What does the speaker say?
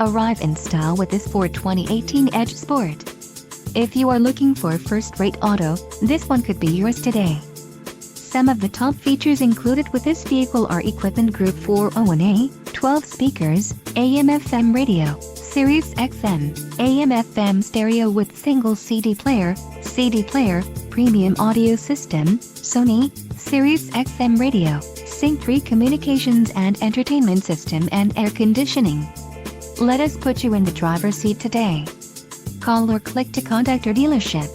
Arrive in style with this Ford 2018 Edge Sport. If you are looking for a first-rate auto, this one could be yours today. Some of the top features included with this vehicle are Equipment Group 401A, 12 speakers, AM/FM radio, Sirius XM, AM/FM stereo with single CD player, premium audio system, Sony, Sirius XM radio, Sync 3 communications and entertainment system and air conditioning. Let us put you in the driver's seat today. Call or click to contact our dealership.